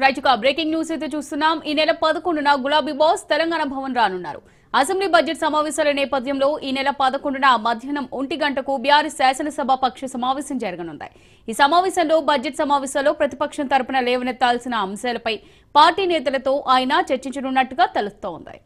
Right గా breaking news అయితే చూస్తున్నాం. ఈ నెల 11న గులాబీ బాస్ తెలంగాణ భవన్ రానున్నారు. అసెంబ్లీ బడ్జెట్ సమావేశాల నేపథ్యంలో ఈ నెల 11న మధ్యాహ్నం 1 గంటకు బీఆర్ఎస్ శాసనసభ పక్ష సమావేశం జరగనుంది. ఈ సమావేశంలో బడ్జెట్ సమావేశాల్లో ప్రతిపక్షం తరపున లేవనెత్తాల్సిన అంశాలపై పార్టీ నేతలతో ఆయన చర్చించనున్నట్టుగా తెలుస్తోంది.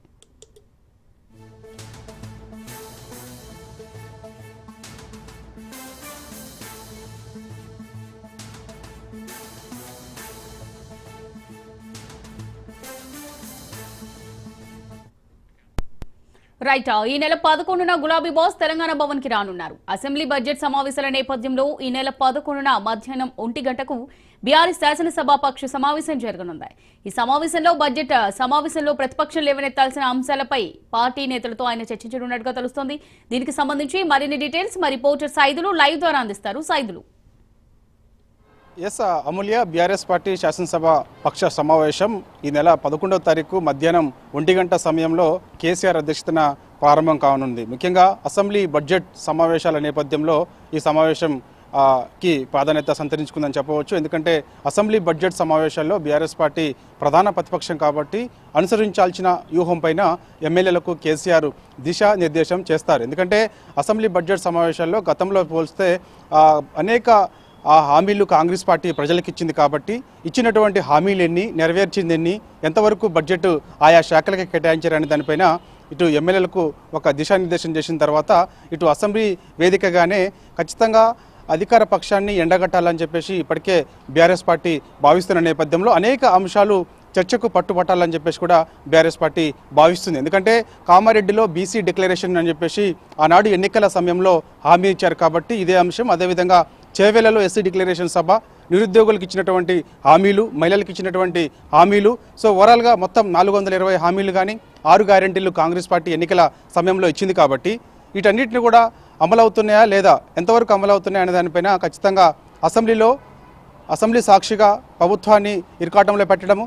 రైట్ ఈ నెల 11న గులాబీ బాస్ తెలంగాణ భవన్ కి రానున్నారు. అసెంబ్లీ బడ్జెట్ సమావేశాల నేపథ్యంలో ఈ నెల 11న మధ్యాహ్నం 1 గంటకు బీఆర్ఎస్ శాసనసభ పక్ష సమావేశం జరగనుంది. ఈ సమావేశంలో ప్రతిపక్షం లేవనెత్తాల్సిన అంశాలపై పార్టీ నేతలతో ఆయన చర్చించనున్నట్టుగా తెలుస్తోంది. దీనికి సంబంధించి మరిన్ని డీటెయిల్స్ మా రిపోర్టర్ సైదులు లైవ్ ద్వారా అందిస్తారు. సైదులు. ఎస్ అమూల్య, బీఆర్ఎస్ పార్టీ శాసనసభ పక్ష సమావేశం ఈ నెల 11వ తారీఖు మధ్యాహ్నం 1 గంట సమయంలో కేసీఆర్ అధ్యక్షతన ప్రారంభం కానుంది. ముఖ్యంగా అసెంబ్లీ బడ్జెట్ సమావేశాల నేపథ్యంలో ఈ సమావేశం కి ప్రాధాన్యత సంతరించుకుందని చెప్పవచ్చు. ఎందుకంటే అసెంబ్లీ బడ్జెట్ సమావేశాల్లో బీఆర్ఎస్ పార్టీ ప్రధాన ప్రతిపక్షం కాబట్టి అనుసరించాల్సిన వ్యూహం పైన ఎమ్మెల్యేలకు కేసీఆర్ దిశానిర్దేశం చేస్తారు. ఎందుకంటే అసెంబ్లీ బడ్జెట్ సమావేశాల్లో గతంలో పోల్స్తే అనేక హామీలు కాంగ్రెస్ పార్టీ ప్రజలకు ఇచ్చింది కాబట్టి ఇచ్చినటువంటి హామీలు ఎన్ని, నెరవేర్చింది ఎన్ని, ఎంతవరకు బడ్జెట్ ఆయా శాఖలకి కేటాయించారనే దానిపైన ఇటు ఎమ్మెల్యేలకు ఒక దిశానిర్దేశం చేసిన తర్వాత ఇటు అసెంబ్లీ వేదికగానే ఖచ్చితంగా అధికార పక్షాన్ని ఎండగట్టాలని చెప్పేసి ఇప్పటికే బీఆర్ఎస్ పార్టీ భావిస్తున్న నేపథ్యంలో అనేక అంశాలు చర్చకు పట్టుబట్టాలని చెప్పేసి కూడా బీఆర్ఎస్ పార్టీ భావిస్తుంది. ఎందుకంటే కామారెడ్డిలో బీసీ డిక్లరేషన్ అని చెప్పేసి ఆనాడు ఎన్నికల సమయంలో హామీ ఇచ్చారు కాబట్టి ఇదే అంశం, అదేవిధంగా చేవేలలో ఎస్సీ డిక్లరేషన్ సభ, నిరుద్యోగులకు ఇచ్చినటువంటి హామీలు, మహిళలకు ఇచ్చినటువంటి హామీలు, సో ఓవరాల్గా మొత్తం 420 హామీలు కానీ 6 గ్యారెంటీలు కాంగ్రెస్ పార్టీ ఎన్నికల సమయంలో ఇచ్చింది కాబట్టి వీటన్నిటిని కూడా అమలవుతున్నాయా లేదా, ఎంతవరకు అమలవుతున్నాయా అనే దానిపైన ఖచ్చితంగా అసెంబ్లీ సాక్షిగా ప్రభుత్వాన్ని ఇరకాటంలో పెట్టడము,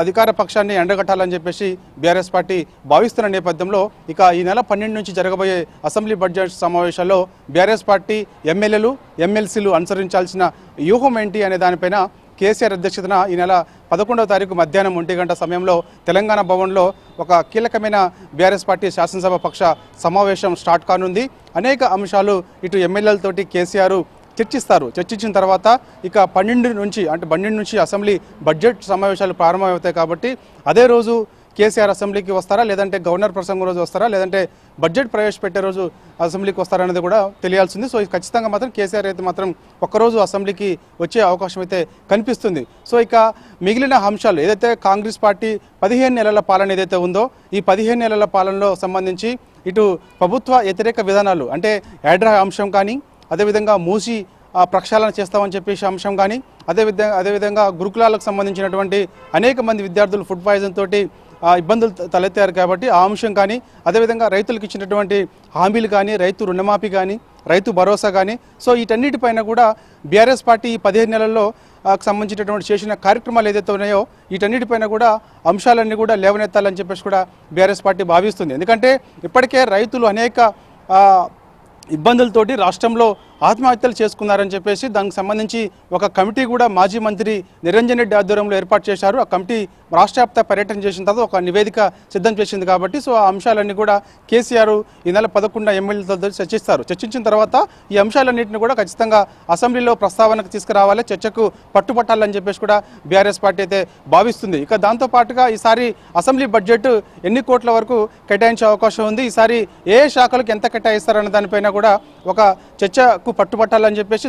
అధికార పక్షాన్ని ఎండగట్టాలని చెప్పేసి బీఆర్ఎస్ పార్టీ భావిస్తున్న నేపథ్యంలో ఇక ఈ నెల 12 నుంచి జరగబోయే అసెంబ్లీ బడ్జెట్ సమావేశాల్లో బీఆర్ఎస్ పార్టీ ఎమ్మెల్యేలు, ఎమ్మెల్సీలు అనుసరించాల్సిన వ్యూహం ఏంటి అనే దానిపైన కేసీఆర్ అధ్యక్షతన ఈ నెల 11వ తారీఖు మధ్యాహ్నం 1 గంట సమయంలో తెలంగాణ భవన్లో ఒక కీలకమైన బీఆర్ఎస్ పార్టీ శాసనసభ పక్ష సమావేశం స్టార్ట్ కానుంది. అనేక అంశాలు ఇటు ఎమ్మెల్యేలతోటి కేసీఆర్ చర్చించిన తర్వాత ఇక 12 నుంచి అసెంబ్లీ బడ్జెట్ సమావేశాలు ప్రారంభమవుతాయి కాబట్టి అదే రోజు కేసీఆర్ అసెంబ్లీకి వస్తారా, లేదంటే గవర్నర్ ప్రసంగం రోజు వస్తారా, లేదంటే బడ్జెట్ ప్రవేశపెట్టే రోజు అసెంబ్లీకి వస్తారా అనేది కూడా తెలియాల్సింది. సో ఖచ్చితంగా మాత్రం కేసీఆర్ అయితే మాత్రం ఒక్కరోజు అసెంబ్లీకి వచ్చే అవకాశం అయితే కనిపిస్తుంది. సో ఇక మిగిలిన అంశాలు ఏదైతే కాంగ్రెస్ పార్టీ 15 నెలల పాలన ఏదైతే ఉందో ఈ 15 నెలల పాలనలో సంబంధించి ఇటు ప్రభుత్వ వ్యతిరేక విధానాలు అంటే హైడ్రా అంశం కానీ, అదేవిధంగా మూసి ప్రక్షాళన చేస్తామని చెప్పేసి అంశం కానీ, అదేవిధంగా గురుకులాలకు సంబంధించినటువంటి అనేక మంది విద్యార్థులు ఫుడ్ పాయిజన్ తోటి ఇబ్బందులు తలెత్తారు కాబట్టి ఆ అంశం కానీ, అదేవిధంగా రైతులకు ఇచ్చినటువంటి హామీలు కానీ, రైతు రుణమాఫీ కానీ, రైతు భరోసా కానీ, సో వీటన్నిటిపైన కూడా బీఆర్ఎస్ పార్టీ 15 నెలల్లో సంబంధించినటువంటి చేసిన కార్యక్రమాలు ఏదైతే ఉన్నాయో వీటన్నిటిపైన కూడా అంశాలన్నీ కూడా లేవనెత్తాలని చెప్పేసి కూడా బీఆర్ఎస్ పార్టీ భావిస్తుంది. ఎందుకంటే ఇప్పటికే రైతులు అనేక ఇబ్బందులతోటి రాష్ట్రంలో ఆత్మహత్యలు చేసుకున్నారని చెప్పేసి దానికి సంబంధించి ఒక కమిటీ కూడా మాజీ మంత్రి నిరంజన్ రెడ్డి ఆధ్వర్యంలో ఏర్పాటు చేశారు. ఆ కమిటీ రాష్ట్ర వ్యాప్త పర్యటన చేసిన తర్వాత ఒక నివేదిక సిద్ధం చేసింది కాబట్టి సో ఆ అంశాలన్నీ కూడా కేసీఆర్ ఈ నెల 11 ఎమ్మెల్యేలతో చర్చించిన తర్వాత ఈ అంశాలన్నింటినీ కూడా ఖచ్చితంగా అసెంబ్లీలో ప్రస్తావనకు తీసుకురావాలి, చర్చకు పట్టుబట్టాలని చెప్పేసి కూడా బీఆర్ఎస్ పార్టీ అయితే భావిస్తుంది. ఇక దాంతోపాటుగా ఈసారి అసెంబ్లీ బడ్జెట్ ఎన్ని కోట్ల వరకు కేటాయించే అవకాశం ఉంది, ఈసారి ఏ శాఖలకు ఎంత కేటాయిస్తారన్న దానిపైన కూడా ఒక చర్చకు పట్టుబట్టాలని చెప్పేసి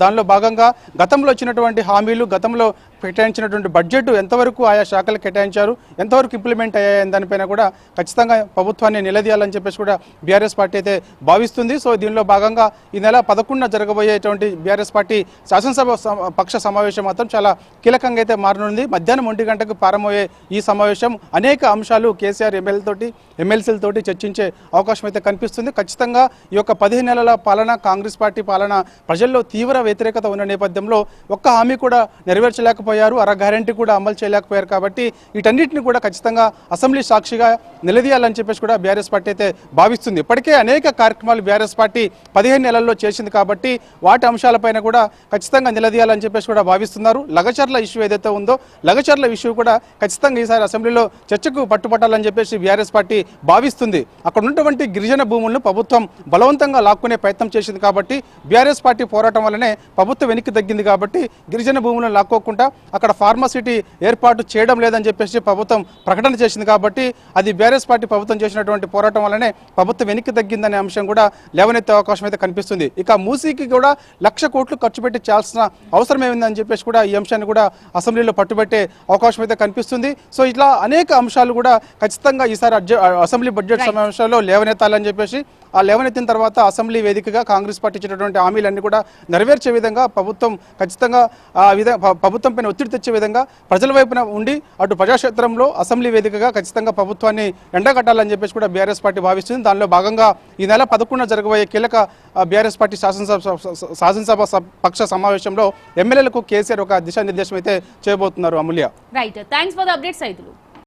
దానిలో భాగంగా గతంలో వచ్చినటువంటి హామీలు, గతంలో కేటాయించినటువంటి బడ్జెట్ ఎంతవరకు ఆయా శాఖలు కేటాయించారు, ఎంతవరకు ఇంప్లిమెంట్ అయ్యాయని దానిపైన కూడా ఖచ్చితంగా ప్రభుత్వాన్ని నిలదీయాలని చెప్పేసి కూడా బీఆర్ఎస్ పార్టీ అయితే భావిస్తుంది. సో దీనిలో భాగంగా ఈ నెల 11న జరగబోయేటువంటి బీఆర్ఎస్ పార్టీ శాసనసభ పక్ష సమావేశం మాత్రం చాలా కీలకంగా అయితే మారనుంది. మధ్యాహ్నం 1 గంటకు ప్రారంభమయ్యే ఈ సమావేశం అనేక అంశాలు కేసీఆర్ ఎమ్మెల్యేలతోటి, ఎమ్మెల్సీలతోటి చర్చించే అవకాశం అయితే కనిపిస్తుంది. ఖచ్చితంగా ఈ యొక్క 15 నెలల పాలన కాంగ్రెస్ కాంగ్రెస్ పార్టీ పాలన ప్రజల్లో తీవ్ర వ్యతిరేకత ఉన్న నేపథ్యంలో ఒక్క హామీ కూడా నెరవేర్చలేకపోయారు, గ్యారెంటీ కూడా అమలు చేయలేకపోయారు. కాబట్టి వీటన్నిటిని కూడా ఖచ్చితంగా అసెంబ్లీ సాక్షిగా నిలదీయాలని చెప్పేసి కూడా బీఆర్ఎస్ పార్టీ అయితే భావిస్తుంది. ఇప్పటికే అనేక కార్యక్రమాలు బీఆర్ఎస్ పార్టీ 15 నెలల్లో చేసింది కాబట్టి వాటి అంశాలపైన కూడా ఖచ్చితంగా నిలదీయాలని చెప్పేసి కూడా భావిస్తున్నారు. లగచర్ల ఇష్యూ ఏదైతే ఉందో లగచర్ల ఇష్యూ కూడా ఖచ్చితంగా ఈసారి అసెంబ్లీలో చర్చకు పట్టుపట్టాలని చెప్పేసి బీఆర్ఎస్ పార్టీ భావిస్తుంది. అక్కడ ఉన్నటువంటి గిరిజన భూములను ప్రభుత్వం బలవంతంగా లాక్కునే ప్రయత్నం చేసింది కాబట్టి బీఆర్ఎస్ పార్టీ పోరాటం వల్లనే ప్రభుత్వం వెనక్కి తగ్గింది. కాబట్టి గిరిజన భూములను లాక్కోకుండా అక్కడ ఫార్మసిటీ ఏర్పాటు చేయడం లేదని చెప్పేసి ప్రభుత్వం ప్రకటన చేసింది. కాబట్టి అది బీఆర్ఎస్ పార్టీ ప్రభుత్వం చేసినటువంటి పోరాటం వల్లనే ప్రభుత్వం వెనక్కి తగ్గిందనే అంశం కూడా లేవనెత్తే అవకాశం అయితే కనిపిస్తుంది. ఇక మూసీకి కూడా 1,00,000 కోట్లు ఖర్చు పెట్టి చేయాల్సిన అవసరం ఏమిందని చెప్పేసి కూడా ఈ అంశాన్ని కూడా అసెంబ్లీలో పట్టుబట్టే అవకాశం అయితే కనిపిస్తుంది. సో ఇట్లా అనేక అంశాలు కూడా ఖచ్చితంగా ఈసారి అసెంబ్లీ బడ్జెట్ సమావేశాల్లో లేవనెత్తాలని చెప్పేసి ఆ లేవనెత్తిన తర్వాత అసెంబ్లీ వేదికగా కాంగ్రెస్ పార్టీ ఇచ్చినటువంటి హామీలన్నీ కూడా నెరవేర్చే విధంగా ప్రభుత్వం ఖచ్చితంగా ప్రభుత్వం పైన ఒత్తిడి తెచ్చే విధంగా ప్రజల వైపున ఉండి అటు ప్రజాక్షేత్రంలో అసెంబ్లీ వేదికగా ఖచ్చితంగా ప్రభుత్వాన్ని ఎండగట్టాలని చెప్పేసి కూడా బీఆర్ఎస్ పార్టీ భావిస్తుంది. దానిలో భాగంగా ఈ నెల 11న జరగబోయే కీలక బీఆర్ఎస్ పార్టీ శాసనసభ పక్ష సమావేశంలో ఎమ్మెల్యేలకు కేసీఆర్ ఒక దిశానిర్దేశం అయితే చేయబోతున్నారు. Amulya, right, thanks for the update Saidulu.